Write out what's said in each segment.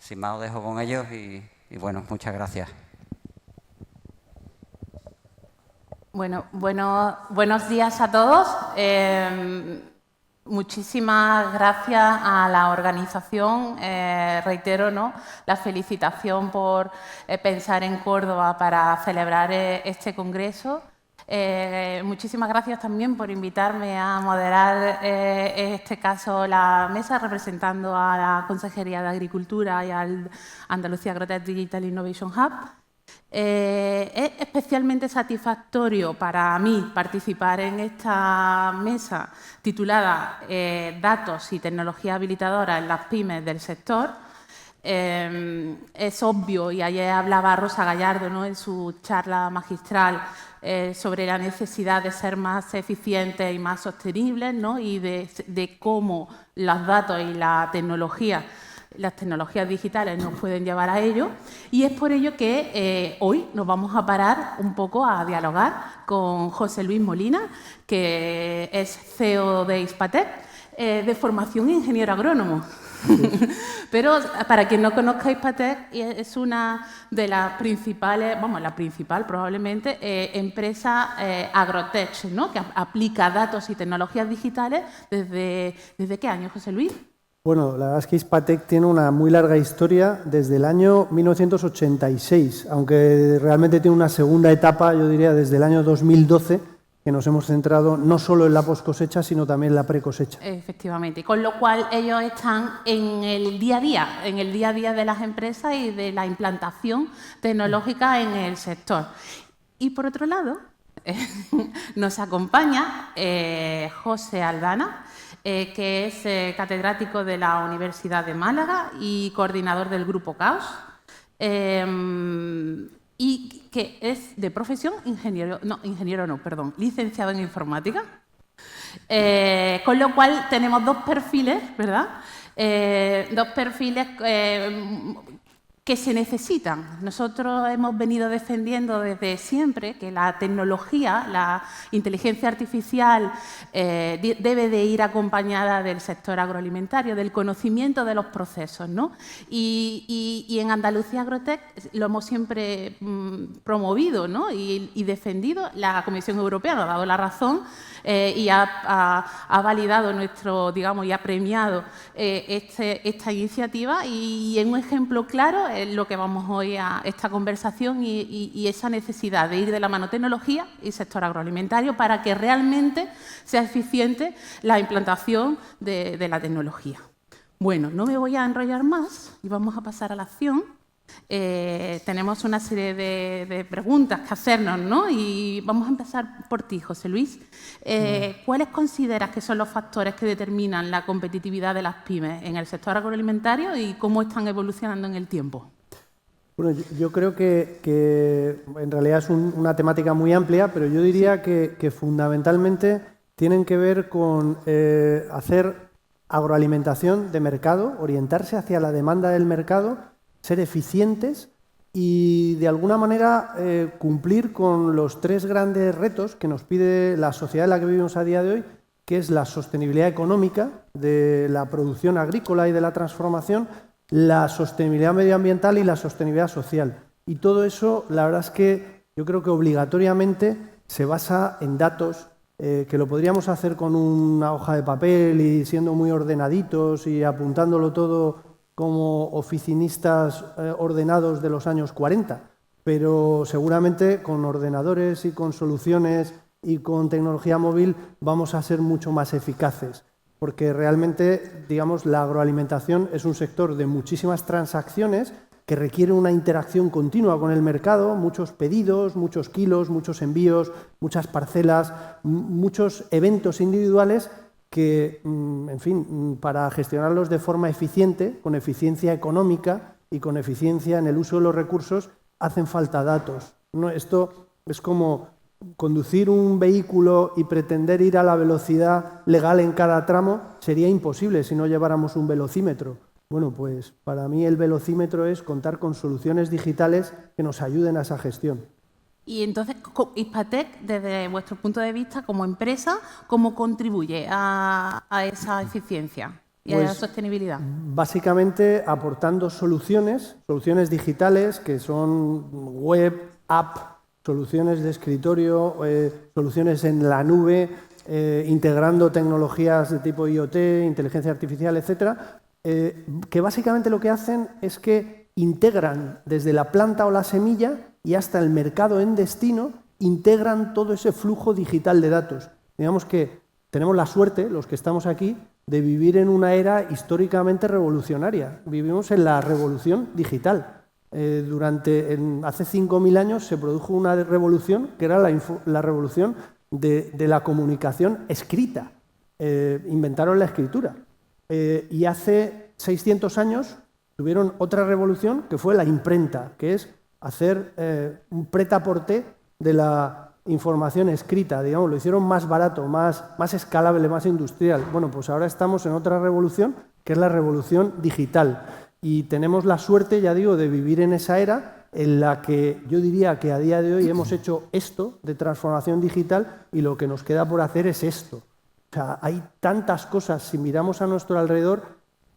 sin más os dejo con ellos y bueno, muchas gracias. Bueno, buenos días a todos. Muchísimas gracias a la organización. Reitero, ¿no?, la felicitación por pensar en Córdoba para celebrar este congreso. Muchísimas gracias también por invitarme a moderar, en este caso, la mesa representando a la Consejería de Agricultura y al Andalucía Agrotech Digital Innovation Hub. Es especialmente satisfactorio para mí participar en esta mesa titulada Datos y tecnología habilitadora en las pymes del sector. Es obvio, y ayer hablaba Rosa Gallardo, ¿no?, en su charla magistral sobre la necesidad de ser más eficientes y más sostenibles, ¿no?, y de cómo los datos y las tecnologías digitales nos pueden llevar a ello, y es por ello que hoy nos vamos a parar un poco a dialogar con José Luis Molina, que es CEO de Hispatec, de formación ingeniero agrónomo. Pero para quien no conozca, Hispatec es una de las principales, la principal probablemente, empresa agrotech, ¿no?, que aplica datos y tecnologías digitales ¿desde qué año, José Luis? Bueno, la verdad es que Hispatec tiene una muy larga historia desde el año 1986, aunque realmente tiene una segunda etapa, yo diría, desde el año 2012, que nos hemos centrado no solo en la post-cosecha, sino también en la pre-cosecha. Efectivamente, con lo cual ellos están en el día a día de las empresas y de la implantación tecnológica en el sector. Y por otro lado, nos acompaña José Aldana, que es catedrático de la Universidad de Málaga y coordinador del Grupo Caos, y que es de profesión licenciado en informática. Con lo cual tenemos dos perfiles, ¿verdad? Dos perfiles que se necesitan. Nosotros hemos venido defendiendo desde siempre que la tecnología, la inteligencia artificial, debe de ir acompañada del sector agroalimentario, del conocimiento de los procesos, ¿no? Y en Andalucía Agrotech lo hemos siempre promovido, ¿no?, y defendido. La Comisión Europea nos ha dado la razón y ha validado y ha premiado esta iniciativa, y en un ejemplo claro es lo que vamos hoy a esta conversación y esa necesidad de ir de la mano tecnología y sector agroalimentario para que realmente sea eficiente la implantación de la tecnología. Bueno, no me voy a enrollar más y vamos a pasar a la acción. Tenemos una serie de preguntas que hacernos, ¿no? Y vamos a empezar por ti, José Luis. ¿Cuáles consideras que son los factores que determinan la competitividad de las pymes en el sector agroalimentario y cómo están evolucionando en el tiempo? Bueno, yo creo que en realidad es una temática muy amplia, pero yo diría que fundamentalmente tienen que ver con hacer agroalimentación de mercado, orientarse hacia la demanda del mercado, ser eficientes y, de alguna manera, cumplir con los tres grandes retos que nos pide la sociedad en la que vivimos a día de hoy, que es la sostenibilidad económica de la producción agrícola y de la transformación, la sostenibilidad medioambiental y la sostenibilidad social. Y todo eso, la verdad es que yo creo que obligatoriamente se basa en datos, que lo podríamos hacer con una hoja de papel y siendo muy ordenaditos y apuntándolo todo como oficinistas ordenados de los años 40, pero seguramente con ordenadores y con soluciones y con tecnología móvil vamos a ser mucho más eficaces, porque realmente, digamos, la agroalimentación es un sector de muchísimas transacciones que requiere una interacción continua con el mercado, muchos pedidos, muchos kilos, muchos envíos, muchas parcelas, muchos eventos individuales que, en fin, para gestionarlos de forma eficiente, con eficiencia económica y con eficiencia en el uso de los recursos, hacen falta datos, ¿no? Esto es como conducir un vehículo y pretender ir a la velocidad legal en cada tramo sería imposible si no lleváramos un velocímetro. Bueno, pues para mí el velocímetro es contar con soluciones digitales que nos ayuden a esa gestión. Y entonces, Hispatec, desde vuestro punto de vista como empresa, ¿cómo contribuye a esa eficiencia y a la sostenibilidad? Básicamente aportando soluciones digitales que son web, app, soluciones de escritorio, soluciones en la nube, integrando tecnologías de tipo IoT, inteligencia artificial, etcétera, que básicamente lo que hacen es que integran desde la planta o la semilla y hasta el mercado en destino, integran todo ese flujo digital de datos. Digamos que tenemos la suerte, los que estamos aquí, de vivir en una era históricamente revolucionaria. Vivimos en la revolución digital. Hace 5.000 años se produjo una revolución que era la revolución de la comunicación escrita. Inventaron la escritura. Y hace 600 años tuvieron otra revolución que fue la imprenta, que es hacer un prêt-à-porter de la información escrita, digamos, lo hicieron más barato, más escalable, más industrial. Bueno, pues ahora estamos en otra revolución, que es la revolución digital. Y tenemos la suerte, ya digo, de vivir en esa era en la que yo diría que a día de hoy hemos hecho esto de transformación digital y lo que nos queda por hacer es esto. O sea, hay tantas cosas, si miramos a nuestro alrededor,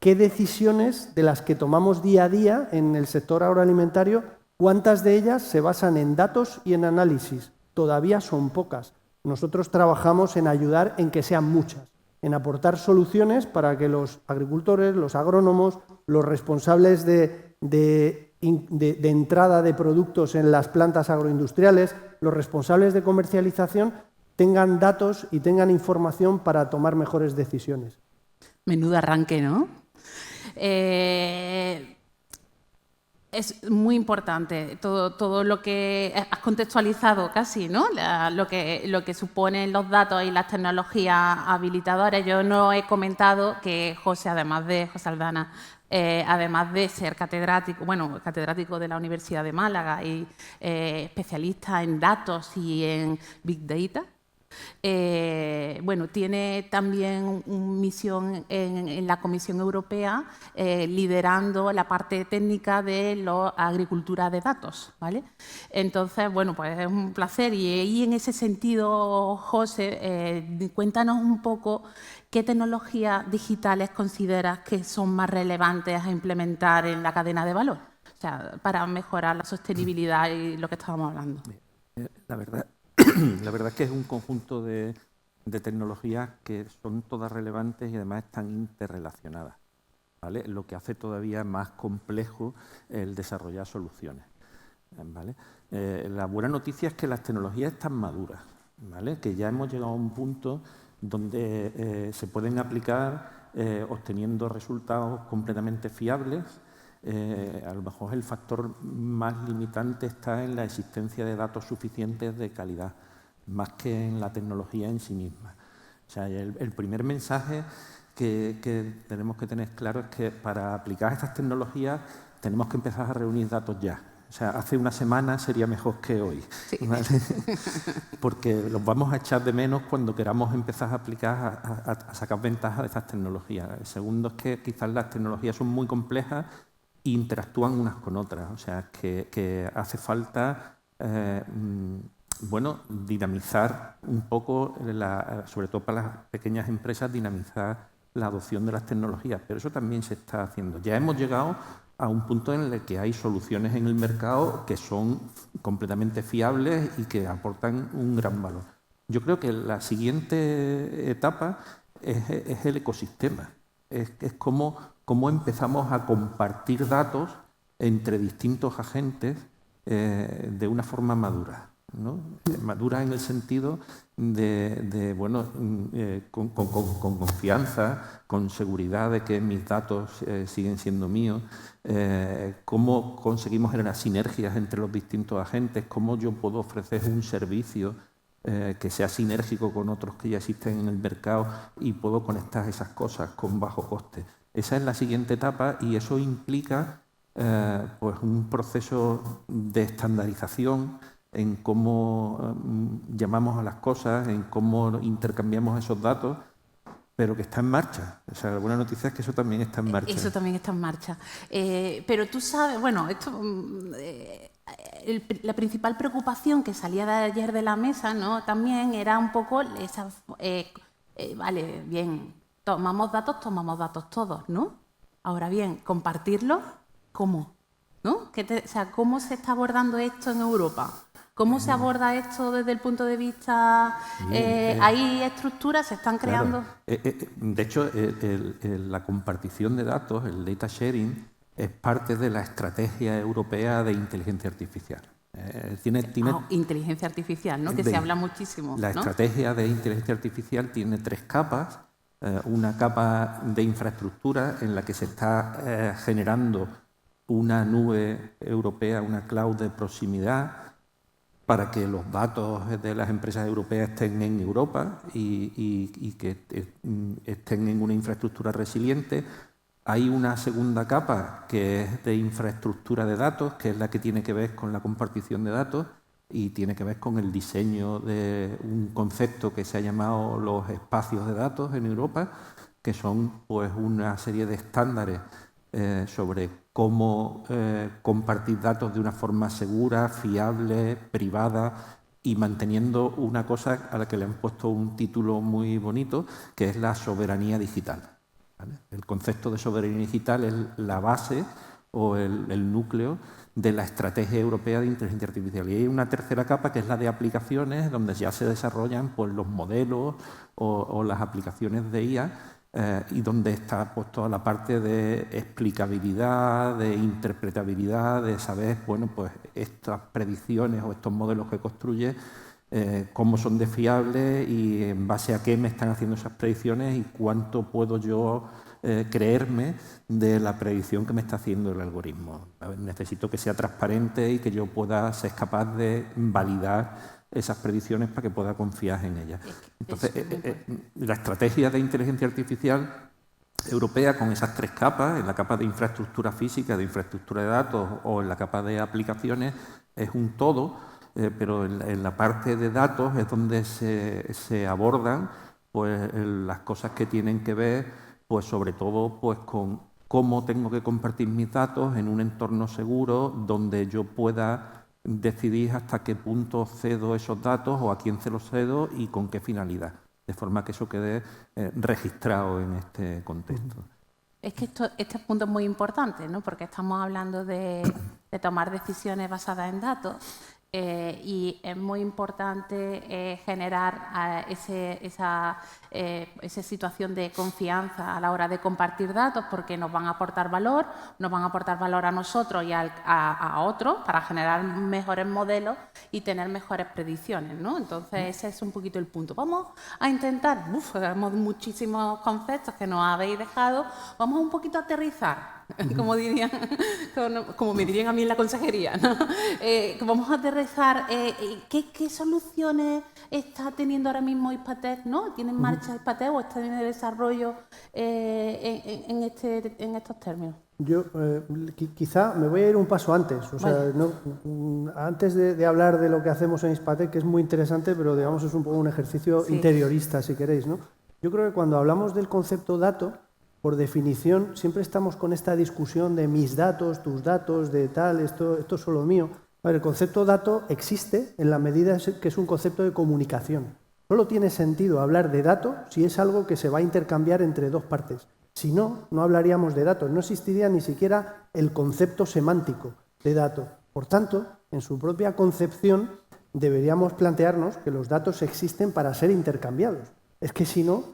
qué decisiones de las que tomamos día a día en el sector agroalimentario, cuántas de ellas se basan en datos y en análisis. Todavía son pocas. Nosotros trabajamos en ayudar en que sean muchas, en aportar soluciones para que los agricultores, los agrónomos, los responsables de entrada de productos en las plantas agroindustriales, los responsables de comercialización, tengan datos y tengan información para tomar mejores decisiones. Menudo arranque, ¿no? Es muy importante todo lo que has contextualizado casi, ¿no? Lo que suponen los datos y las tecnologías habilitadoras. Yo no he comentado que José Aldana, además de ser catedrático de la Universidad de Málaga y especialista en datos y en Big Data, tiene también una misión en la Comisión Europea liderando la parte técnica de la agricultura de datos, ¿vale? Entonces, pues es un placer y en ese sentido, José, cuéntanos un poco qué tecnologías digitales consideras que son más relevantes a implementar en la cadena de valor, o sea, para mejorar la sostenibilidad y lo que estábamos hablando. La verdad es que es un conjunto de tecnologías que son todas relevantes y además están interrelacionadas, ¿vale? Lo que hace todavía más complejo el desarrollar soluciones, ¿vale? La buena noticia es que las tecnologías están maduras, ¿vale? Que ya hemos llegado a un punto donde se pueden aplicar obteniendo resultados completamente fiables. A lo mejor el factor más limitante está en la existencia de datos suficientes de calidad, más que en la tecnología en sí misma. O sea, el primer mensaje que tenemos que tener claro es que para aplicar estas tecnologías tenemos que empezar a reunir datos ya. O sea, hace una semana sería mejor que hoy, ¿vale? Porque los vamos a echar de menos cuando queramos empezar a aplicar, a sacar ventaja de estas tecnologías. El segundo es que quizás las tecnologías son muy complejas e interactúan unas con otras. O sea, que hace falta dinamizar un poco, sobre todo para las pequeñas empresas, dinamizar la adopción de las tecnologías. Pero eso también se está haciendo. Ya hemos llegado a un punto en el que hay soluciones en el mercado que son completamente fiables y que aportan un gran valor. Yo creo que la siguiente etapa es el ecosistema. Es cómo empezamos a compartir datos entre distintos agentes de una forma madura, ¿no? Madura en el sentido con confianza, con seguridad de que mis datos siguen siendo míos, cómo conseguimos generar sinergias entre los distintos agentes, cómo yo puedo ofrecer un servicio que sea sinérgico con otros que ya existen en el mercado y puedo conectar esas cosas con bajo coste. Esa es la siguiente etapa y eso implica un proceso de estandarización en cómo llamamos a las cosas, en cómo intercambiamos esos datos, pero que está en marcha. O sea, la buena noticia es que eso también está en marcha. Eso también está en marcha. Pero tú sabes, la principal preocupación que salía de ayer de la mesa, ¿no? También era un poco esa, vale, bien, tomamos datos todos, ¿no? Ahora bien, compartirlos, ¿cómo? ¿No? O sea, ¿cómo se está abordando esto en Europa? ¿Cómo se aborda esto desde el punto de vista... ¿Hay estructuras? ¿Se están creando? Claro. De hecho, la compartición de datos, el data sharing, es parte de la estrategia europea de inteligencia artificial. Inteligencia artificial, ¿no? Que se habla muchísimo. La estrategia de inteligencia artificial tiene 3 capas. Una capa de infraestructura en la que se está generando una nube europea, una cloud de proximidad, para que los datos de las empresas europeas estén en Europa y que estén en una infraestructura resiliente. Hay una segunda capa que es de infraestructura de datos, que es la que tiene que ver con la compartición de datos y tiene que ver con el diseño de un concepto que se ha llamado los espacios de datos en Europa, que son pues una serie de estándares sobre cómo compartir datos de una forma segura, fiable, privada y manteniendo una cosa a la que le han puesto un título muy bonito, que es la soberanía digital. ¿Vale? El concepto de soberanía digital es la base o el núcleo de la estrategia europea de inteligencia artificial. Y hay una tercera capa que es la de aplicaciones, donde ya se desarrollan pues, los modelos o las aplicaciones de IA, y donde está pues, toda la parte de explicabilidad, de interpretabilidad, de saber, bueno, pues estas predicciones o estos modelos que construye, cómo son de fiables y en base a qué me están haciendo esas predicciones y cuánto puedo yo creerme de la predicción que me está haciendo el algoritmo. A ver, necesito que sea transparente y que yo pueda ser capaz de validar esas predicciones para que pueda confiar en ellas. Entonces, la estrategia de inteligencia artificial europea con esas 3 capas, en la capa de infraestructura física, de infraestructura de datos o en la capa de aplicaciones, es un todo, pero en la parte de datos es donde se abordan pues, las cosas que tienen que ver, pues sobre todo pues, con cómo tengo que compartir mis datos en un entorno seguro donde yo pueda decidir hasta qué punto cedo esos datos o a quién se los cedo y con qué finalidad, de forma que eso quede registrado en este contexto. Es que este punto es muy importante, ¿no? Porque estamos hablando de tomar decisiones basadas en datos y es muy importante generar esa situación de confianza a la hora de compartir datos porque nos van a aportar valor a nosotros y a otros para generar mejores modelos y tener mejores predicciones, ¿no? Entonces ese es un poquito el punto. Vamos a intentar, tenemos muchísimos conceptos que nos habéis dejado, vamos un poquito a aterrizar. Como me dirían a mí en la consejería, ¿no? Vamos a aterrizar. ¿Qué soluciones está teniendo ahora mismo Hispatec, ¿no? ¿Tiene en marcha Hispatec o está en desarrollo en estos términos? Yo quizá me voy a ir un paso antes. O sea, antes de hablar de lo que hacemos en Hispatec, que es muy interesante, pero digamos es un poco un ejercicio interiorista, si queréis, ¿no? Yo creo que cuando hablamos del concepto dato, por definición, siempre estamos con esta discusión de mis datos, tus datos, de tal, esto es solo mío. El concepto dato existe en la medida que es un concepto de comunicación. Solo tiene sentido hablar de dato si es algo que se va a intercambiar entre 2 partes. Si no, no hablaríamos de datos, no existiría ni siquiera el concepto semántico de dato. Por tanto, en su propia concepción, deberíamos plantearnos que los datos existen para ser intercambiados. Es que si no,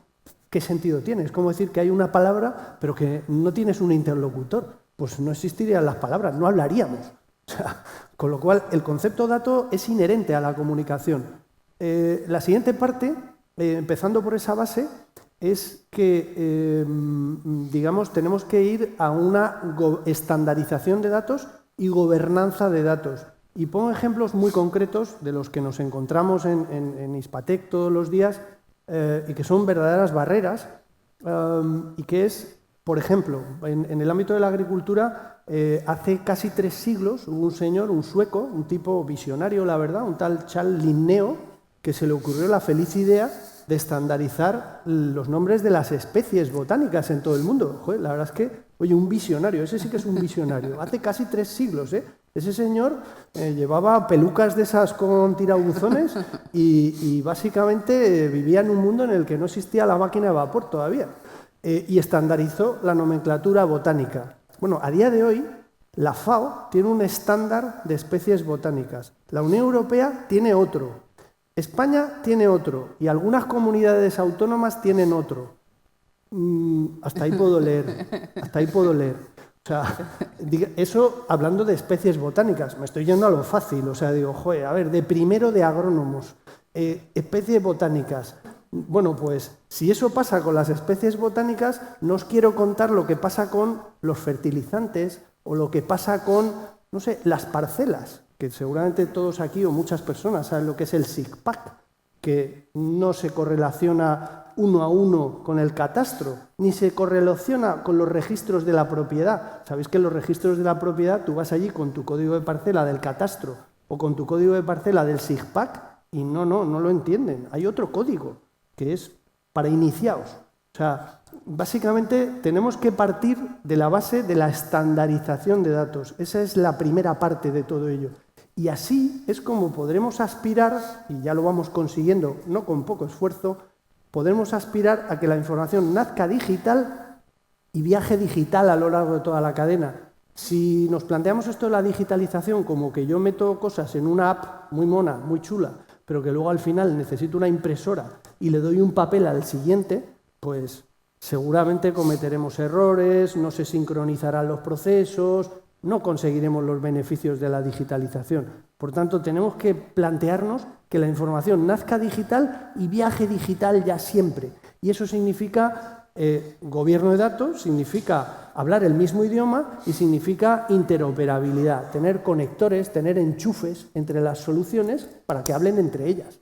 ¿qué sentido tiene? Es como decir que hay una palabra, pero que no tienes un interlocutor. Pues no existirían las palabras, no hablaríamos. O sea, con lo cual, el concepto dato es inherente a la comunicación. La siguiente parte, empezando por esa base, es que, digamos, tenemos que ir a una estandarización de datos y gobernanza de datos. Y pongo ejemplos muy concretos de los que nos encontramos en Hispatec todos los días y que son verdaderas barreras y que es, por ejemplo, en el ámbito de la agricultura, hace casi 3 siglos hubo un señor, un sueco, un tipo visionario, la verdad, un tal Charles Linneo, que se le ocurrió la feliz idea de estandarizar los nombres de las especies botánicas en todo el mundo. Joder, la verdad es que, oye, un visionario, ese sí que es un visionario. Hace casi 3 siglos, ¿eh? Ese señor llevaba pelucas de esas con tirabuzones y básicamente vivía en un mundo en el que no existía la máquina de vapor todavía. y estandarizó la nomenclatura botánica. Bueno, a día de hoy, la FAO tiene un estándar de especies botánicas. La Unión Europea tiene otro. España tiene otro. Y algunas comunidades autónomas tienen otro. Hasta ahí puedo leer. Hasta ahí puedo leer. O sea, eso hablando de especies botánicas. Me estoy yendo a lo fácil. O sea, digo, joder, a ver, de primero de agrónomos. Especies botánicas. Bueno, pues si eso pasa con las especies botánicas, no os quiero contar lo que pasa con los fertilizantes o lo que pasa con, no sé, las parcelas, que seguramente todos aquí o muchas personas saben lo que es el SIGPAC, que no se correlaciona uno a uno con el catastro, ni se correlaciona con los registros de la propiedad. Sabéis que en los registros de la propiedad tú vas allí con tu código de parcela del catastro o con tu código de parcela del SIGPAC y no lo entienden. Hay otro código que es para iniciados. O sea, básicamente tenemos que partir de la base de la estandarización de datos. Esa es la primera parte de todo ello. Y así es como podremos aspirar, y ya lo vamos consiguiendo, no con poco esfuerzo, podremos aspirar a que la información nazca digital y viaje digital a lo largo de toda la cadena. Si nos planteamos esto de la digitalización como que yo meto cosas en una app muy mona, muy chula, pero que luego al final necesito una impresora y le doy un papel al siguiente, pues seguramente cometeremos errores, no se sincronizarán los procesos, no conseguiremos los beneficios de la digitalización. Por tanto, tenemos que plantearnos que la información nazca digital y viaje digital ya siempre. Y eso significa gobierno de datos, significa hablar el mismo idioma y significa interoperabilidad, tener conectores, tener enchufes entre las soluciones para que hablen entre ellas.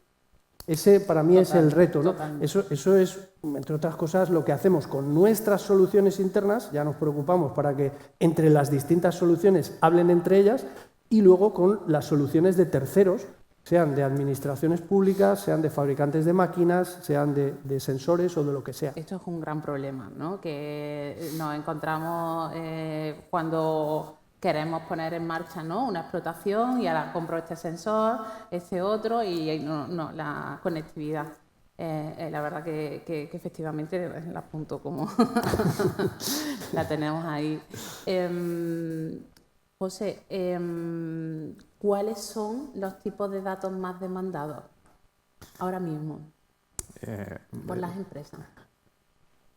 Ese para mí es el reto, ¿no? Eso es, entre otras cosas, lo que hacemos con nuestras soluciones internas. Ya nos preocupamos para que entre las distintas soluciones hablen entre ellas y luego con las soluciones de terceros, sean de administraciones públicas, sean de fabricantes de máquinas, sean de sensores o de lo que sea. Esto es un gran problema, ¿no? Que nos encontramos cuando queremos poner en marcha, ¿no?, una explotación y ahora compro este sensor, este otro y no la conectividad. La verdad que efectivamente la apunto como la tenemos ahí. José, ¿cuáles son los tipos de datos más demandados ahora mismo por las empresas?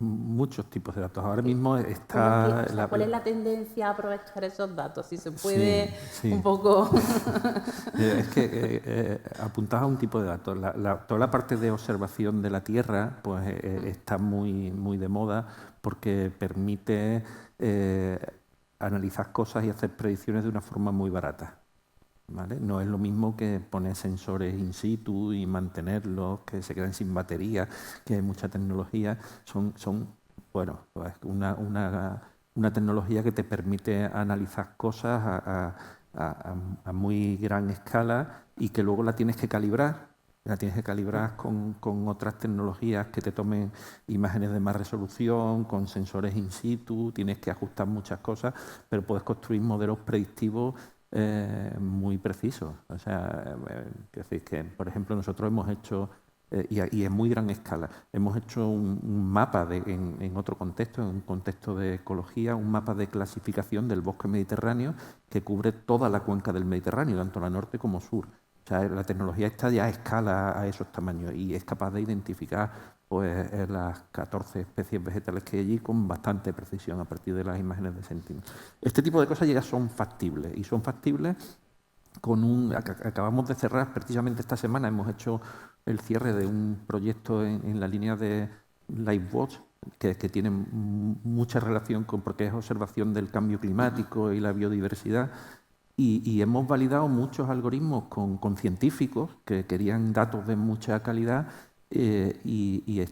Muchos tipos de datos. Ahora mismo está... ¿Cuál es la tendencia a aprovechar esos datos? Si se puede sí. un poco... Es que apuntas a un tipo de datos. Toda la parte de observación de la Tierra pues, está muy de moda porque permite analizar cosas y hacer predicciones de una forma muy barata. ¿Vale? No es lo mismo que poner sensores in situ y mantenerlos, que se queden sin batería, que hay mucha tecnología. Son bueno, pues una tecnología que te permite analizar cosas a muy gran escala y que luego la tienes que calibrar. La tienes que calibrar con otras tecnologías que te tomen imágenes de más resolución, con sensores in situ, tienes que ajustar muchas cosas, pero puedes construir modelos predictivos muy precisos. O sea, decir que, por ejemplo, nosotros hemos hecho, y en muy gran escala, hemos hecho un mapa en otro contexto, en un contexto de ecología, un mapa de clasificación del bosque mediterráneo que cubre toda la cuenca del Mediterráneo, tanto la norte como sur. O sea, la tecnología está ya a escala a esos tamaños y es capaz de identificar pues, las 14 especies vegetales que hay allí con bastante precisión a partir de las imágenes de Sentinel. Este tipo de cosas ya son factibles y son factibles con acabamos de cerrar precisamente esta semana, hemos hecho el cierre de un proyecto en la línea de LifeWatch que tiene mucha relación con porque es observación del cambio climático y la biodiversidad. Y hemos validado muchos algoritmos con científicos que querían datos de mucha calidad y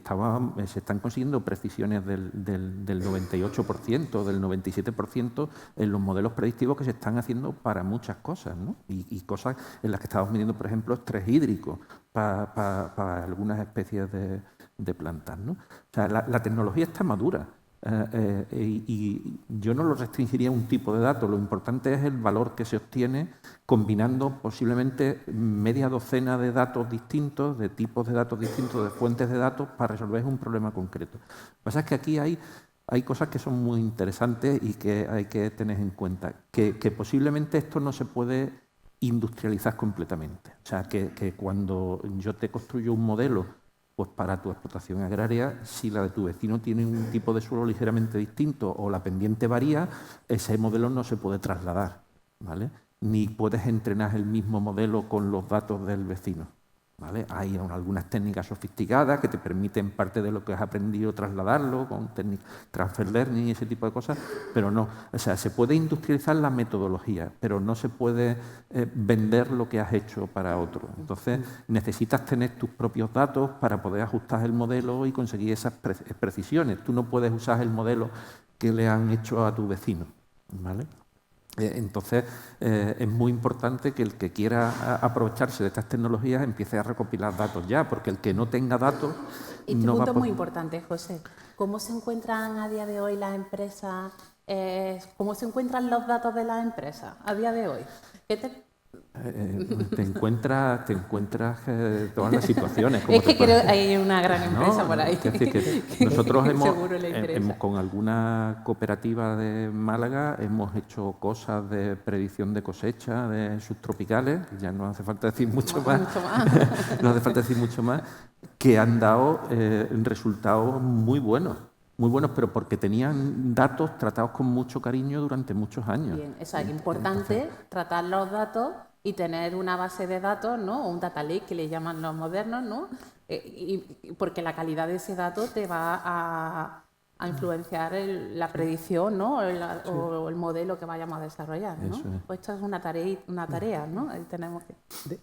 se están consiguiendo precisiones del 98%, del 97% en los modelos predictivos que se están haciendo para muchas cosas, ¿no? Y cosas en las que estamos midiendo, por ejemplo, estrés hídrico para algunas especies de plantas, ¿no? O sea, la tecnología está madura. Y yo no lo restringiría a un tipo de datos. Lo importante es el valor que se obtiene combinando posiblemente media docena de datos distintos, de tipos de datos distintos, de fuentes de datos, para resolver un problema concreto. Lo que pasa es que aquí hay cosas que son muy interesantes y que hay que tener en cuenta. Que posiblemente esto no se puede industrializar completamente. O sea, que cuando yo te construyo un modelo pues para tu explotación agraria, si la de tu vecino tiene un tipo de suelo ligeramente distinto o la pendiente varía, ese modelo no se puede trasladar, ¿vale? Ni puedes entrenar el mismo modelo con los datos del vecino, ¿vale? Hay algunas técnicas sofisticadas que te permiten parte de lo que has aprendido trasladarlo con transfer learning y ese tipo de cosas, pero no. O sea, se puede industrializar la metodología, pero no se puede vender lo que has hecho para otro. Entonces, necesitas tener tus propios datos para poder ajustar el modelo y conseguir esas precisiones. Tú no puedes usar el modelo que le han hecho a tu vecino, ¿vale? Entonces, es muy importante que el que quiera aprovecharse de estas tecnologías empiece a recopilar datos ya, porque el que no tenga datos Este no va a punto es muy poder... importante, José. ¿Cómo se encuentran a día de hoy las empresas? ¿Cómo se encuentran los datos de las empresas a día de hoy? Te encuentras todas las situaciones. Es que creo que hay una gran empresa No, por ahí. es decir, que nosotros Seguro le interesa. con alguna cooperativa de Málaga hemos hecho cosas de predicción de cosecha de subtropicales, ya no hace falta decir mucho más, no hace falta decir mucho más, que han dado resultados muy buenos, pero porque tenían datos tratados con mucho cariño durante muchos años. Bien, eso es importante, tratar los datos y tener una base de datos, ¿no? Un data lake que le llaman los modernos, ¿no? Porque la calidad de ese dato te va a influenciar la predicción, ¿no? O el modelo que vayamos a desarrollar, ¿no? Eso es. Pues esto es una tarea, ¿no? Ahí tenemos que...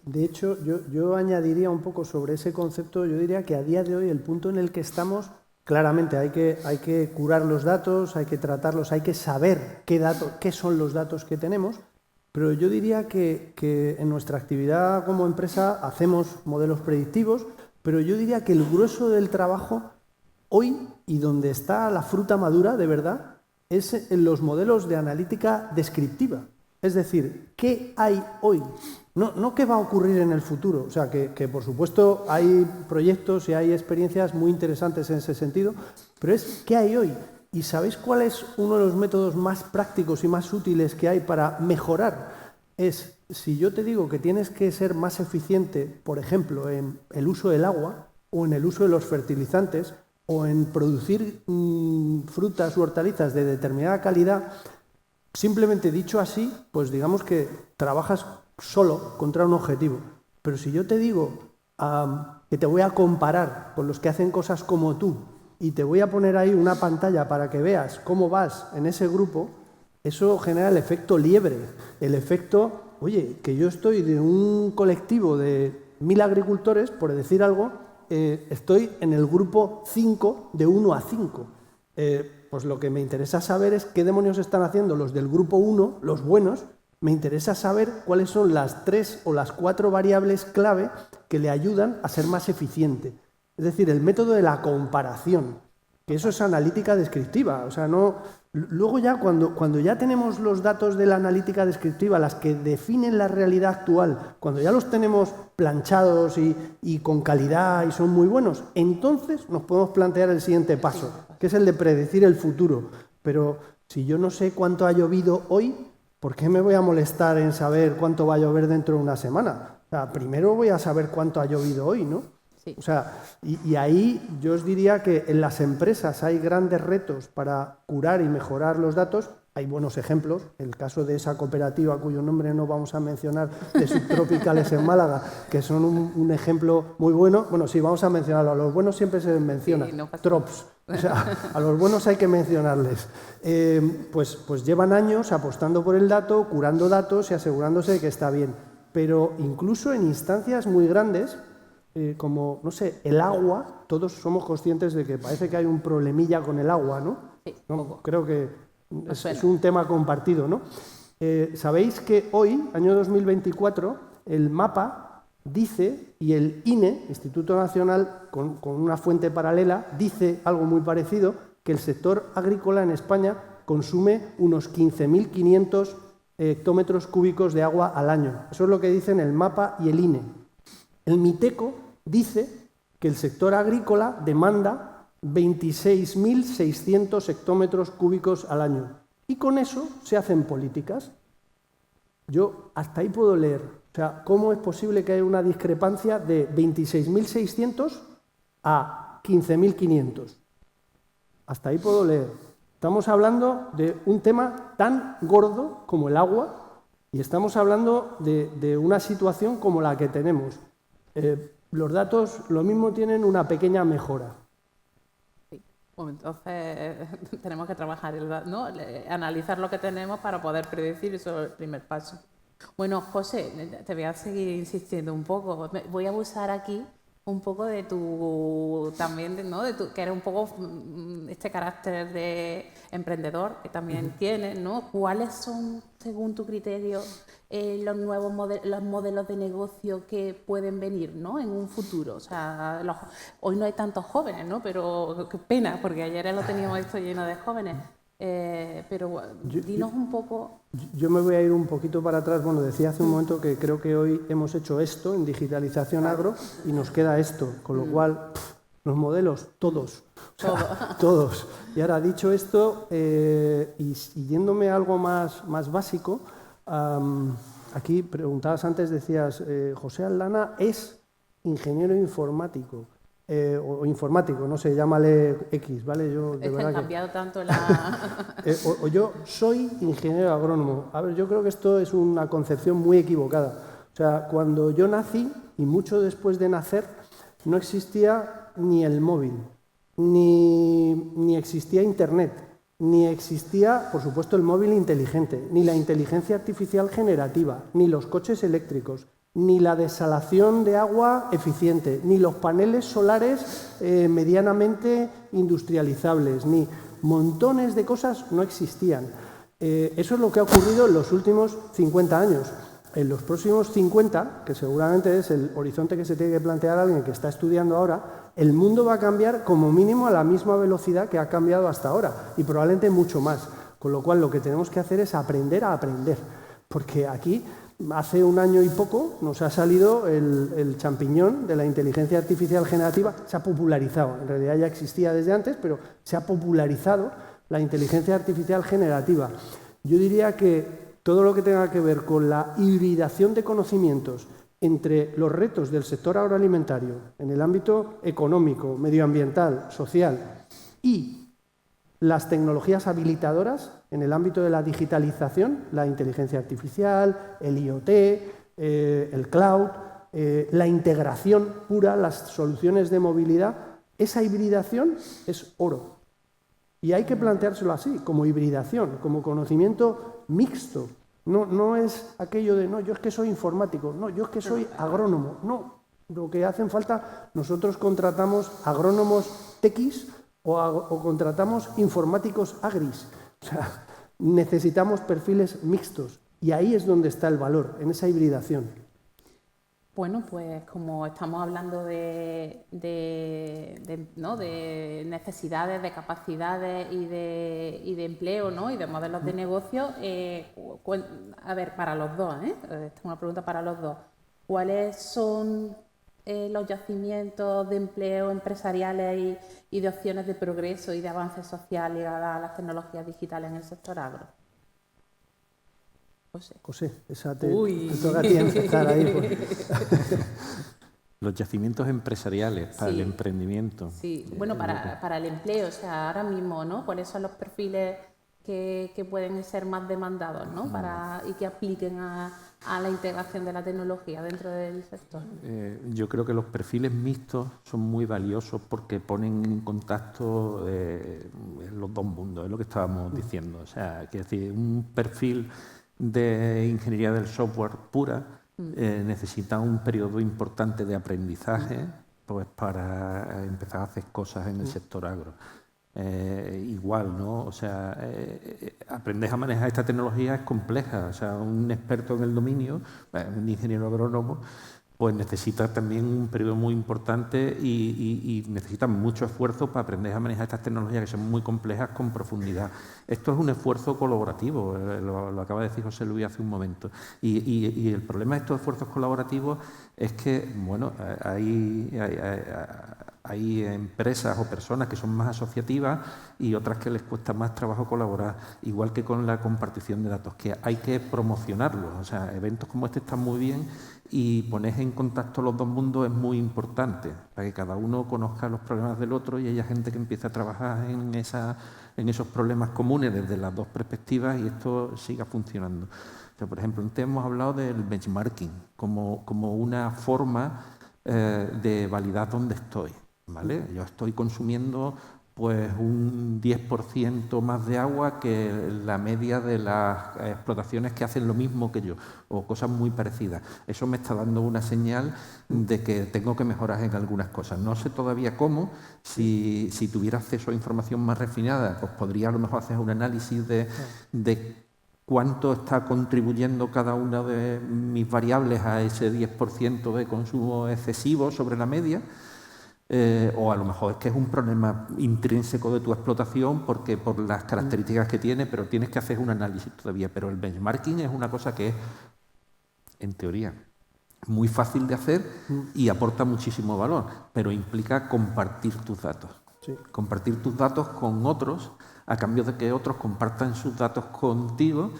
De hecho, yo añadiría un poco sobre ese concepto. Yo diría que a día de hoy el punto en el que estamos, claramente hay que curar los datos, hay que tratarlos, hay que saber qué son los datos que tenemos, pero yo diría que en nuestra actividad como empresa hacemos modelos predictivos, pero yo diría que el grueso del trabajo hoy, y donde está la fruta madura de verdad, es en los modelos de analítica descriptiva. Es decir, ¿qué hay hoy? No qué va a ocurrir en el futuro. O sea, que por supuesto hay proyectos y hay experiencias muy interesantes en ese sentido, pero es ¿qué hay hoy? ¿Y sabéis cuál es uno de los métodos más prácticos y más útiles que hay para mejorar? Es, si yo te digo que tienes que ser más eficiente, por ejemplo, en el uso del agua o en el uso de los fertilizantes o en producir frutas u hortalizas de determinada calidad, simplemente dicho así, pues digamos que trabajas solo contra un objetivo. Pero si yo te digo que te voy a comparar con los que hacen cosas como tú y te voy a poner ahí una pantalla para que veas cómo vas en ese grupo, eso genera el efecto liebre, el efecto, oye, que yo estoy de un colectivo de 1000 agricultores, por decir algo, estoy en el grupo 5 de 1 a 5. Pues lo que me interesa saber es qué demonios están haciendo los del grupo 1, los buenos. Me interesa saber cuáles son las 3 o las 4 variables clave que le ayudan a ser más eficiente. Es decir, el método de la comparación, que eso es analítica descriptiva. O sea, no. Luego ya cuando ya tenemos los datos de la analítica descriptiva, las que definen la realidad actual, cuando ya los tenemos planchados y con calidad y son muy buenos, entonces nos podemos plantear el siguiente paso, que es el de predecir el futuro. Pero si yo no sé cuánto ha llovido hoy, ¿por qué me voy a molestar en saber cuánto va a llover dentro de una semana? O sea, primero voy a saber cuánto ha llovido hoy, ¿no? Sí. O sea, y ahí yo os diría que en las empresas hay grandes retos para curar y mejorar los datos. Hay buenos ejemplos. El caso de esa cooperativa, cuyo nombre no vamos a mencionar, de subtropicales en Málaga, que son un ejemplo muy bueno. Bueno, sí, vamos a mencionarlo. A los buenos siempre se les menciona. Sí, no pasa Trops. O sea, a los buenos hay que mencionarles. Pues llevan años apostando por el dato, curando datos y asegurándose de que está bien. Pero incluso en instancias muy grandes, como, no sé, el agua, todos somos conscientes de que parece que hay un problemilla con el agua, ¿no? Sí, ¿No? Creo que es un tema compartido, ¿no? Sabéis que hoy, año 2024, el MAPA dice, y el INE, Instituto Nacional, con una fuente paralela, dice algo muy parecido, que el sector agrícola en España consume unos 15.500 hectómetros cúbicos de agua al año. Eso es lo que dicen el MAPA y el INE. El MITECO dice que el sector agrícola demanda 26.600 hectómetros cúbicos al año. Y con eso se hacen políticas. Yo hasta ahí puedo leer. O sea, ¿cómo es posible que haya una discrepancia de 26.600 a 15.500? Hasta ahí puedo leer. Estamos hablando de un tema tan gordo como el agua y estamos hablando de una situación como la que tenemos. Los datos lo mismo tienen una pequeña mejora. Sí. Bueno, entonces tenemos que trabajar, ¿no? Analizar lo que tenemos para poder predecir, eso es el primer paso. Bueno, José, te voy a seguir insistiendo un poco. Voy a abusar aquí un poco de tu, también, ¿no? De tu, que eres un poco este carácter de emprendedor que también tienes, ¿no? ¿Cuáles son, según tu criterio, los nuevos los modelos de negocio que pueden venir, ¿no? En un futuro? O sea, hoy no hay tantos jóvenes, ¿no? Pero qué pena, porque ayer lo teníamos esto lleno de jóvenes. Pero dinos un poco. Yo me voy a ir un poquito para atrás. Bueno, decía hace un momento que creo que hoy hemos hecho esto en digitalización agro y nos queda esto, con lo cual los modelos, todos. O sea, todos. Y ahora, dicho esto, y yéndome a algo más básico, aquí preguntabas antes, decías, José Aldana es ingeniero informático. O informático, no sé, llámale X, ¿vale? Yo de verdad que cambiado tanto la... o yo soy ingeniero agrónomo. A ver, yo creo que esto es una concepción muy equivocada. O sea, cuando yo nací, y mucho después de nacer, no existía ni el móvil, ni existía Internet, ni existía, por supuesto, el móvil inteligente, ni la inteligencia artificial generativa, ni los coches eléctricos, ni la desalación de agua eficiente, ni los paneles solares medianamente industrializables, ni montones de cosas no existían. Eso es lo que ha ocurrido en los últimos 50 años. En los próximos 50, que seguramente es el horizonte que se tiene que plantear alguien que está estudiando ahora, el mundo va a cambiar como mínimo a la misma velocidad que ha cambiado hasta ahora y probablemente mucho más. Con lo cual lo que tenemos que hacer es aprender a aprender, porque aquí hace un año y poco nos ha salido el champiñón de la inteligencia artificial generativa, se ha popularizado, en realidad ya existía desde antes, pero se ha popularizado la inteligencia artificial generativa. Yo diría que todo lo que tenga que ver con la hibridación de conocimientos entre los retos del sector agroalimentario en el ámbito económico, medioambiental, social y las tecnologías habilitadoras en el ámbito de la digitalización, la inteligencia artificial, el IoT, el cloud, la integración pura, las soluciones de movilidad, esa hibridación es oro. Y hay que planteárselo así, como hibridación, como conocimiento mixto. No es aquello de, no, yo es que soy informático, no, yo es que soy agrónomo. No, lo que hacen falta, nosotros contratamos agrónomos tequis o contratamos informáticos agris. O sea, necesitamos perfiles mixtos y ahí es donde está el valor, en esa hibridación. Bueno, pues como estamos hablando de necesidades, de capacidades y de empleo, ¿no? Y de modelos de negocio, a ver, para los dos, esta es una pregunta para los dos. ¿Cuáles son los yacimientos de empleo empresariales y de opciones de progreso y de avance social ligadas a las tecnologías digitales en el sector agro? José, esa te toca a ti empezar ahí. Los yacimientos empresariales para el emprendimiento. Sí, bueno, para el empleo, o sea, ahora mismo, ¿no? ¿Cuáles son los perfiles que pueden ser más demandados, ¿no? Y que apliquen a la integración de la tecnología dentro del sector? Yo creo que los perfiles mixtos son muy valiosos porque ponen en contacto los dos mundos, es lo que estábamos diciendo. O sea, quiero decir, un perfil de ingeniería del software pura necesita un periodo importante de aprendizaje pues para empezar a hacer cosas en el sector agro. Igual, ¿no? O sea, aprender a manejar esta tecnología es compleja. O sea, un experto en el dominio, un ingeniero agrónomo, pues necesita también un periodo muy importante y necesita mucho esfuerzo para aprender a manejar estas tecnologías que son muy complejas con profundidad. Esto es un esfuerzo colaborativo, lo acaba de decir José Luis hace un momento. Y el problema de estos esfuerzos colaborativos es que, bueno, hay empresas o personas que son más asociativas y otras que les cuesta más trabajo colaborar, igual que con la compartición de datos, que hay que promocionarlos. O sea, eventos como este están muy bien y poner en contacto los dos mundos es muy importante, para que cada uno conozca los problemas del otro y haya gente que empiece a trabajar en esos problemas comunes desde las dos perspectivas y esto siga funcionando. O sea, por ejemplo, antes hemos hablado del benchmarking como una forma de validar dónde estoy. ¿Vale? Yo estoy consumiendo pues un 10% más de agua que la media de las explotaciones que hacen lo mismo que yo, o cosas muy parecidas. Eso me está dando una señal de que tengo que mejorar en algunas cosas. No sé todavía cómo. Si tuviera acceso a información más refinada, pues podría a lo mejor hacer un análisis de cuánto está contribuyendo cada una de mis variables a ese 10% de consumo excesivo sobre la media. O a lo mejor es que es un problema intrínseco de tu explotación porque por las características que tiene, pero tienes que hacer un análisis todavía. Pero el benchmarking es una cosa que es, en teoría, muy fácil de hacer y aporta muchísimo valor, pero implica compartir tus datos. Sí. Compartir tus datos con otros a cambio de que otros compartan sus datos contigo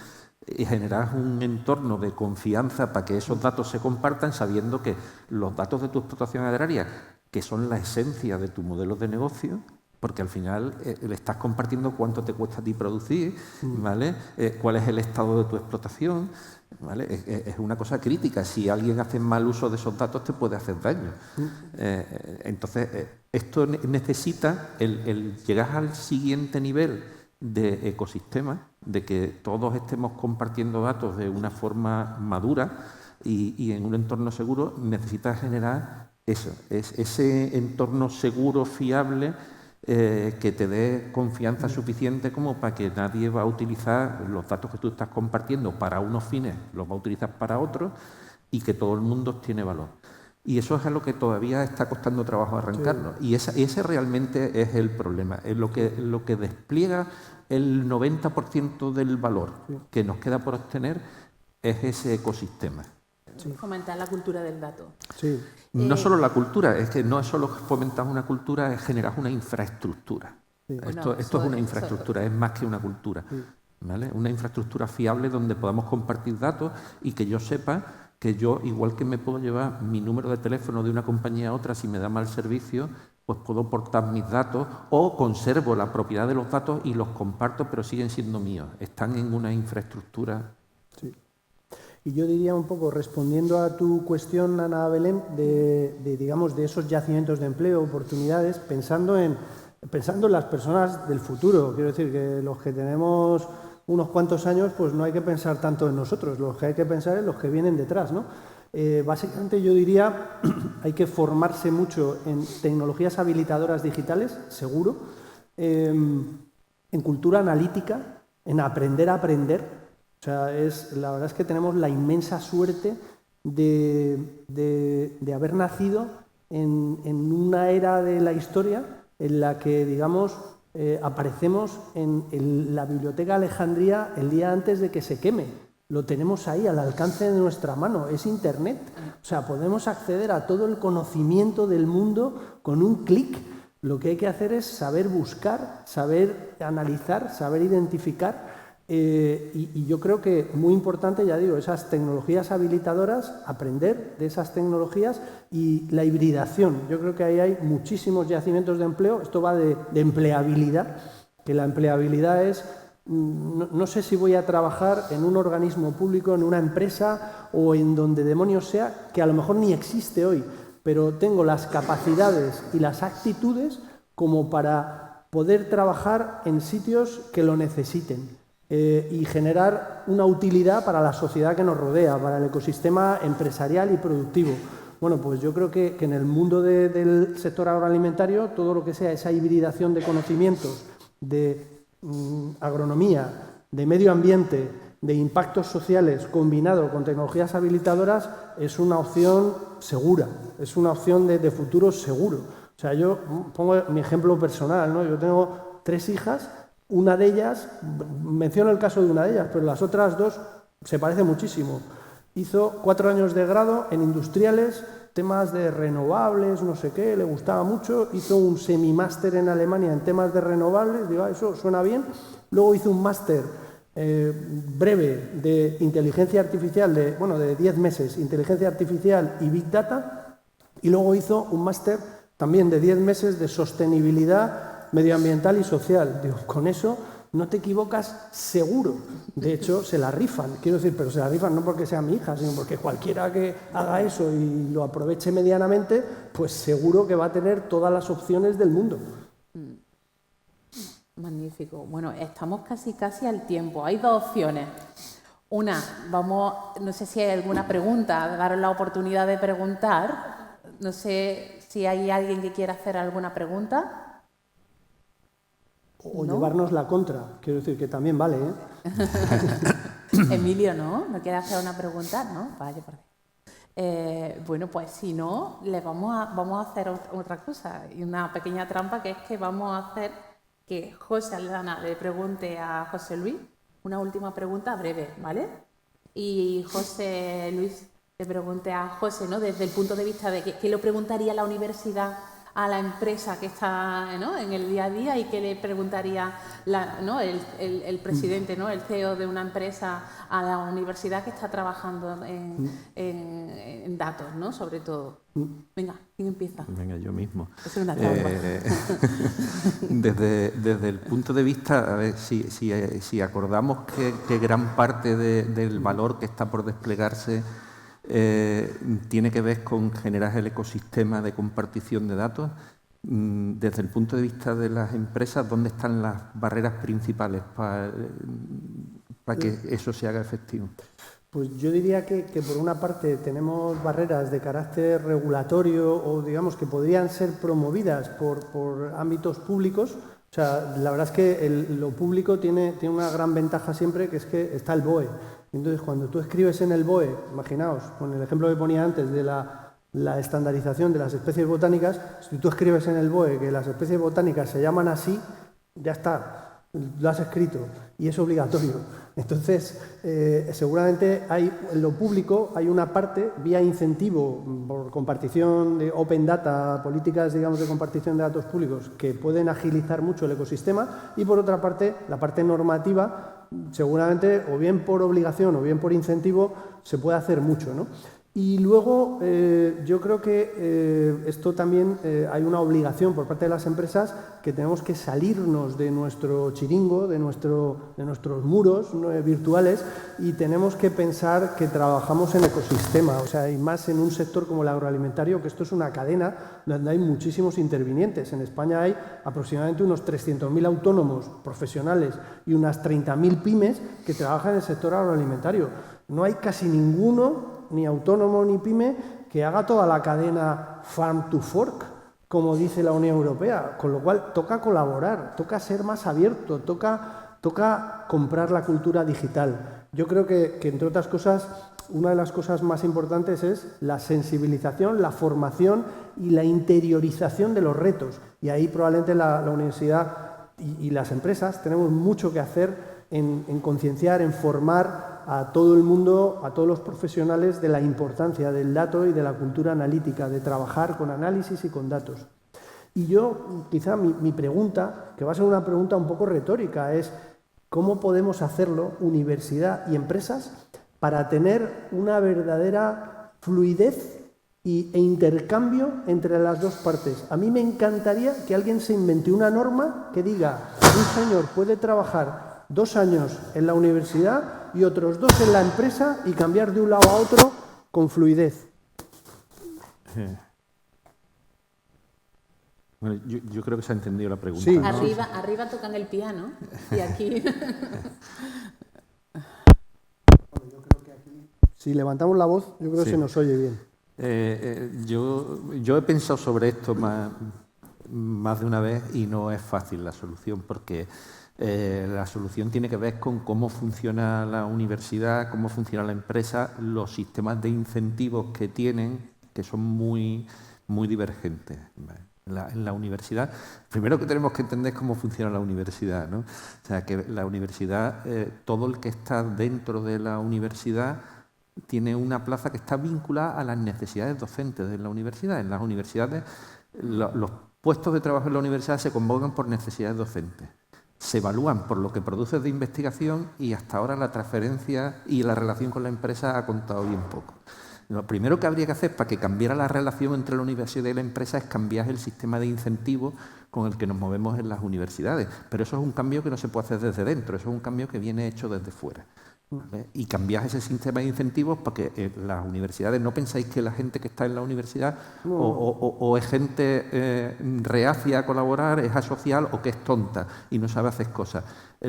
y generar un entorno de confianza para que esos datos se compartan sabiendo que los datos de tu explotación agraria, que son la esencia de tu modelo de negocio, porque al final le estás compartiendo cuánto te cuesta a ti producir, ¿vale? Cuál es el estado de tu explotación, ¿vale? Es una cosa crítica. Si alguien hace mal uso de esos datos, te puede hacer daño. Entonces, esto necesita el llegar al siguiente nivel de ecosistema, de que todos estemos compartiendo datos de una forma madura y en un entorno seguro, necesita generar eso, ese entorno seguro, fiable, que te dé confianza suficiente como para que nadie va a utilizar los datos que tú estás compartiendo para unos fines, los va a utilizar para otros y que todo el mundo tiene valor. Y eso es a lo que todavía está costando trabajo arrancarlo. Sí. Y ese realmente es el problema. Es lo que despliega el 90% del valor que nos queda por obtener es ese ecosistema. Sí. Fomentar la cultura del dato. Sí. No solo la cultura, es que no es solo fomentar una cultura, es generar una infraestructura. Sí. Esto es una infraestructura, es más que una cultura. Sí. ¿Vale? Una infraestructura fiable donde podamos compartir datos y que yo sepa que yo, igual que me puedo llevar mi número de teléfono de una compañía a otra si me da mal servicio, pues puedo portar mis datos o conservo la propiedad de los datos y los comparto, pero siguen siendo míos. Están en una infraestructura. Sí. Y yo diría un poco, respondiendo a tu cuestión, Ana Belén, digamos, de esos yacimientos de empleo, oportunidades, pensando en las personas del futuro. Quiero decir que los que tenemos unos cuantos años, pues no hay que pensar tanto en nosotros, los que hay que pensar en los que vienen detrás, ¿no? Básicamente yo diría, hay que formarse mucho en tecnologías habilitadoras digitales, seguro, en cultura analítica, en aprender a aprender. O sea, la verdad es que tenemos la inmensa suerte de haber nacido en una era de la historia en la que, digamos, aparecemos en la Biblioteca Alejandría el día antes de que se queme. Lo tenemos ahí al alcance de nuestra mano, es Internet. O sea, podemos acceder a todo el conocimiento del mundo con un clic. Lo que hay que hacer es saber buscar, saber analizar, saber identificar. Y yo creo que muy importante, ya digo, esas tecnologías habilitadoras, aprender de esas tecnologías y la hibridación. Yo creo que ahí hay muchísimos yacimientos de empleo. Esto va de empleabilidad, que la empleabilidad es, no sé si voy a trabajar en un organismo público, en una empresa o en donde demonios sea, que a lo mejor ni existe hoy, pero tengo las capacidades y las actitudes como para poder trabajar en sitios que lo necesiten. Y generar una utilidad para la sociedad que nos rodea, para el ecosistema empresarial y productivo. Bueno, pues yo creo que en el mundo del sector agroalimentario, todo lo que sea esa hibridación de conocimientos, de agronomía, de medio ambiente, de impactos sociales combinado con tecnologías habilitadoras es una opción segura, es una opción de futuro seguro. O sea, yo pongo mi ejemplo personal, ¿no? Yo tengo 3 hijas, una de ellas, menciono el caso de una de ellas, pero las otras 2 se parecen muchísimo. Hizo 4 años de grado en industriales, temas de renovables, no sé qué, le gustaba mucho. Hizo un semimáster en Alemania en temas de renovables, digo, eso suena bien. Luego hizo un máster breve de inteligencia artificial, de 10 meses, inteligencia artificial y Big Data. Y luego hizo un máster también de 10 meses de sostenibilidad medioambiental y social. Digo, con eso no te equivocas seguro. De hecho, se la rifan. Quiero decir, pero se la rifan no porque sea mi hija, sino porque cualquiera que haga eso y lo aproveche medianamente, pues seguro que va a tener todas las opciones del mundo. Magnífico. Bueno, estamos casi al tiempo. Hay 2 opciones. Una, no sé si hay alguna pregunta, daros la oportunidad de preguntar. No sé si hay alguien que quiera hacer alguna pregunta. O ¿No? llevarnos la contra, quiero decir que también vale, ¿eh? Emilio, ¿no? ¿No quiere hacer una pregunta? ¿No? Vaya por ahí. Bueno, pues si no, vamos a hacer otra cosa, y una pequeña trampa, que es que vamos a hacer que José Aldana le pregunte a José Luis una última pregunta breve, ¿vale? Y José Luis le pregunte a José, ¿no? Desde el punto de vista de qué le preguntaría la universidad a la empresa que está, ¿no?, en el día a día, y qué le preguntaría el presidente, ¿no?, el CEO de una empresa a la universidad que está trabajando en datos, ¿no?, sobre todo. Venga, ¿quién empieza? Venga, yo mismo. Es una trampa. Desde el punto de vista, a ver, si acordamos que gran parte del valor que está por desplegarse tiene que ver con generar el ecosistema de compartición de datos, desde el punto de vista de las empresas, ¿dónde están las barreras principales para que eso se haga efectivo? Pues yo diría que por una parte tenemos barreras de carácter regulatorio o digamos que podrían ser promovidas por ámbitos públicos. O sea, la verdad es que lo público tiene una gran ventaja siempre, que es que está el BOE. Entonces, cuando tú escribes en el BOE, imaginaos, con el ejemplo que ponía antes de la estandarización de las especies botánicas, si tú escribes en el BOE que las especies botánicas se llaman así, ya está, lo has escrito y es obligatorio. Entonces, seguramente en lo público hay una parte, vía incentivo, por compartición de open data, políticas, digamos, de compartición de datos públicos, que pueden agilizar mucho el ecosistema, y por otra parte, la parte normativa, seguramente, o bien por obligación o bien por incentivo, se puede hacer mucho, ¿no? Y luego, yo creo que esto también hay una obligación por parte de las empresas, que tenemos que salirnos de nuestro chiringo, de nuestros muros virtuales, y tenemos que pensar que trabajamos en ecosistema, o sea, y más en un sector como el agroalimentario, que esto es una cadena donde hay muchísimos intervinientes. En España hay aproximadamente unos 300.000 autónomos profesionales y unas 30.000 pymes que trabajan en el sector agroalimentario. No hay casi ninguno, ni autónomo ni pyme, que haga toda la cadena farm to fork, como dice la Unión Europea, con lo cual toca colaborar, toca ser más abierto, toca comprar la cultura digital. Yo creo que entre otras cosas, una de las cosas más importantes es la sensibilización, la formación y la interiorización de los retos, y ahí probablemente la universidad y las empresas tenemos mucho que hacer en concienciar, en formar a todo el mundo, a todos los profesionales, de la importancia del dato y de la cultura analítica, de trabajar con análisis y con datos. Y yo, quizá mi pregunta, que va a ser una pregunta un poco retórica, es ¿cómo podemos hacerlo, universidad y empresas, para tener una verdadera fluidez e intercambio entre las dos partes? A mí me encantaría que alguien se invente una norma que diga: un señor puede trabajar 2 años en la universidad y otros 2 en la empresa, y cambiar de un lado a otro con fluidez. Bueno, yo creo que se ha entendido la pregunta. Sí. ¿no? Arriba tocan el piano y aquí... Si levantamos la voz, yo creo que se nos oye bien. Yo he pensado sobre esto más de una vez, y no es fácil la solución, porque La solución tiene que ver con cómo funciona la universidad, cómo funciona la empresa, los sistemas de incentivos que tienen, que son muy divergentes. En la universidad, primero que tenemos que entender es cómo funciona la universidad, ¿no? O sea, que la universidad, todo el que está dentro de la universidad tiene una plaza que está vinculada a las necesidades docentes de la universidad. En las universidades, los puestos de trabajo en la universidad se convocan por necesidades docentes. Se evalúan por lo que produces de investigación y hasta ahora la transferencia y la relación con la empresa ha contado bien poco. Lo primero que habría que hacer para que cambiara la relación entre la universidad y la empresa es cambiar el sistema de incentivos con el que nos movemos en las universidades. Pero eso es un cambio que no se puede hacer desde dentro, eso es un cambio que viene hecho desde fuera. ¿Vale? Y cambiar ese sistema de incentivos para que las universidades, no pensáis que la gente que está en la universidad o es gente reacia a colaborar, es asocial o que es tonta y no sabe hacer cosas.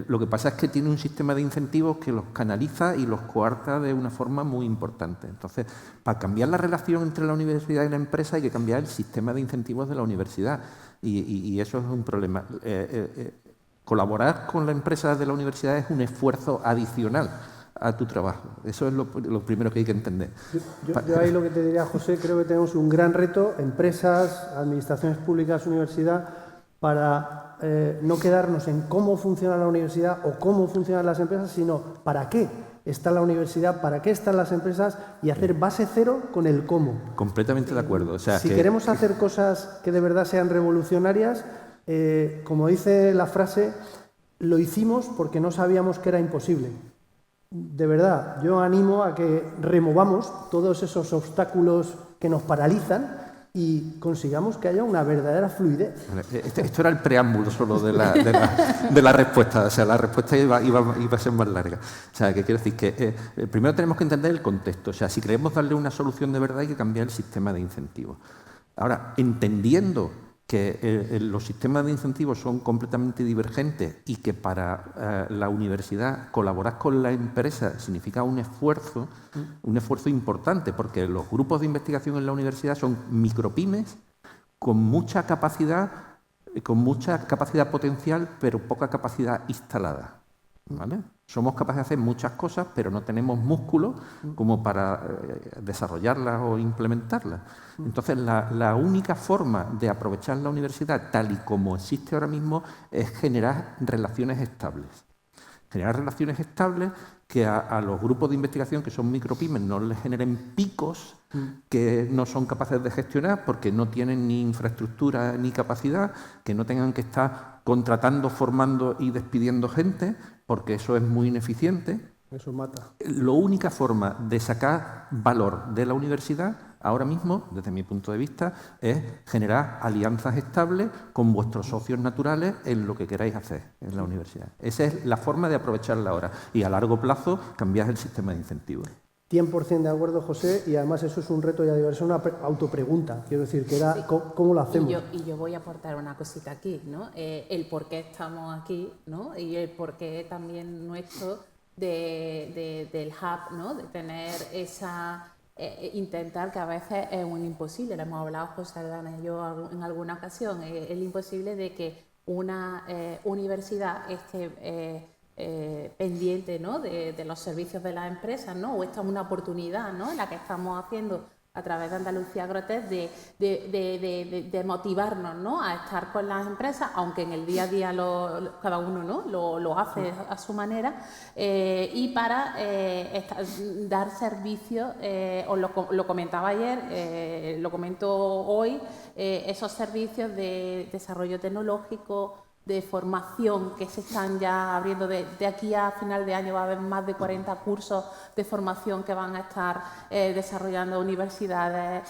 Lo que pasa es que tiene un sistema de incentivos que los canaliza y los coarta de una forma muy importante. Entonces, para cambiar la relación entre la universidad y la empresa hay que cambiar el sistema de incentivos de la universidad y eso es un problema. Colaborar con la empresa de la universidad es un esfuerzo adicional a tu trabajo. Eso es lo primero que hay que entender. Yo ahí lo que te diría, José, creo que tenemos un gran reto, empresas, administraciones públicas, universidad, para no quedarnos en cómo funciona la universidad o cómo funcionan las empresas, sino para qué está la universidad, para qué están las empresas y hacer base cero con el cómo. Completamente de acuerdo. O sea, si queremos hacer cosas que de verdad sean revolucionarias, como dice la frase, lo hicimos porque no sabíamos que era imposible. De verdad, yo animo a que removamos todos esos obstáculos que nos paralizan y consigamos que haya una verdadera fluidez. Esto era el preámbulo solo de la respuesta. O sea, la respuesta iba a ser más larga. O sea, que quiero decir que primero tenemos que entender el contexto. O sea, si queremos darle una solución de verdad hay que cambiar el sistema de incentivos. Ahora, entendiendo que los sistemas de incentivos son completamente divergentes y que para la universidad colaborar con la empresa significa un esfuerzo importante, porque los grupos de investigación en la universidad son micropymes con mucha capacidad potencial, pero poca capacidad instalada. ¿Vale? Somos capaces de hacer muchas cosas, pero no tenemos músculo como para desarrollarlas o implementarlas. Entonces, la única forma de aprovechar la universidad, tal y como existe ahora mismo, es generar relaciones estables. Generar relaciones estables que a los grupos de investigación, que son micropymes, no les generen picos que no son capaces de gestionar porque no tienen ni infraestructura ni capacidad, que no tengan que estar contratando, formando y despidiendo gente, porque eso es muy ineficiente. Eso mata. La única forma de sacar valor de la universidad ahora mismo, desde mi punto de vista, es generar alianzas estables con vuestros socios naturales en lo que queráis hacer en la universidad. Esa es la forma de aprovecharla ahora. Y a largo plazo, cambiar el sistema de incentivos. 100% de acuerdo, José, y además eso es un reto ya de una autopregunta. Quiero decir, que era sí. ¿cómo lo hacemos? Y yo voy a aportar una cosita aquí, ¿no? El por qué estamos aquí, ¿no? Y el por qué también nuestro del hub, ¿no? De tener esa... intentar, que a veces es un imposible, lo hemos hablado José Aldana y yo en alguna ocasión, el imposible de que una universidad esté pendiente, ¿no? de los servicios de las empresas, ¿no? O esta es una oportunidad, ¿no? En la que estamos haciendo a través de Andalucía Agrotec de motivarnos, ¿no? A estar con las empresas, aunque en el día a día cada uno, ¿no? lo hace a su manera, y para dar servicios, os lo comentaba ayer, lo comento hoy, esos servicios de desarrollo tecnológico, de formación que se están ya abriendo. De aquí a final de año va a haber más de 40 cursos de formación que van a estar desarrollando universidades,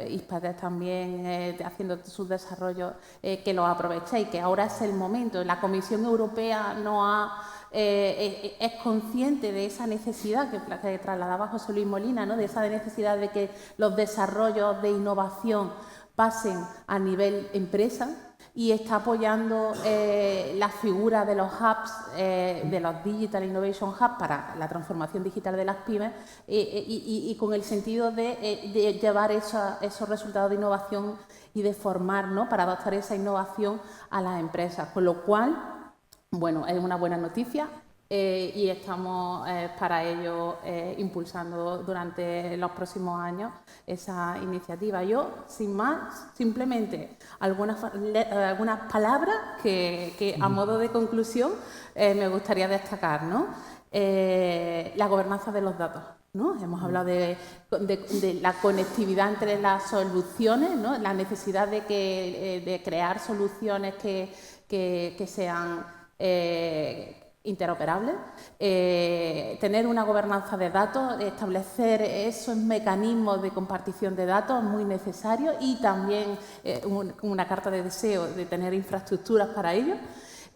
ISPEDES también haciendo sus desarrollos, que los aprovechéis, que ahora es el momento. La Comisión Europea es consciente de esa necesidad que trasladaba José Luis Molina, ¿no? De esa necesidad de que los desarrollos de innovación pasen a nivel empresa, y está apoyando la figura de los hubs, de los Digital Innovation Hubs para la transformación digital de las pymes y con el sentido de llevar esos resultados de innovación y de formar, ¿no? Para adoptar esa innovación a las empresas. Con lo cual, bueno, es una buena noticia. Y estamos para ello impulsando durante los próximos años esa iniciativa. Yo, sin más, simplemente algunas palabras que a modo de conclusión me gustaría destacar, ¿no? La gobernanza de los datos, ¿no? Hemos hablado de la conectividad entre las soluciones, ¿no? La necesidad de crear soluciones que sean interoperables, tener una gobernanza de datos, establecer esos mecanismos de compartición de datos muy necesarios y también una carta de deseo de tener infraestructuras para ello.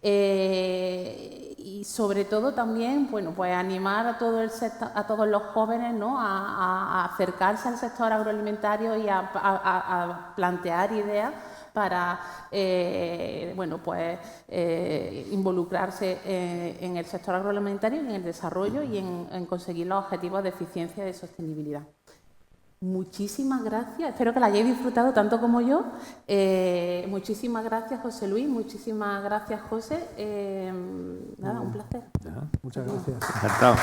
Y sobre todo también, bueno, pues animar a todo el sector, a todos los jóvenes, ¿no? a acercarse al sector agroalimentario y a plantear ideas para bueno, pues, involucrarse en el sector agroalimentario, en el desarrollo y en conseguir los objetivos de eficiencia y de sostenibilidad. Muchísimas gracias, espero que la hayáis disfrutado tanto como yo. Muchísimas gracias, José Luis, muchísimas gracias, José. Nada, un placer. Muchas gracias. Encantado.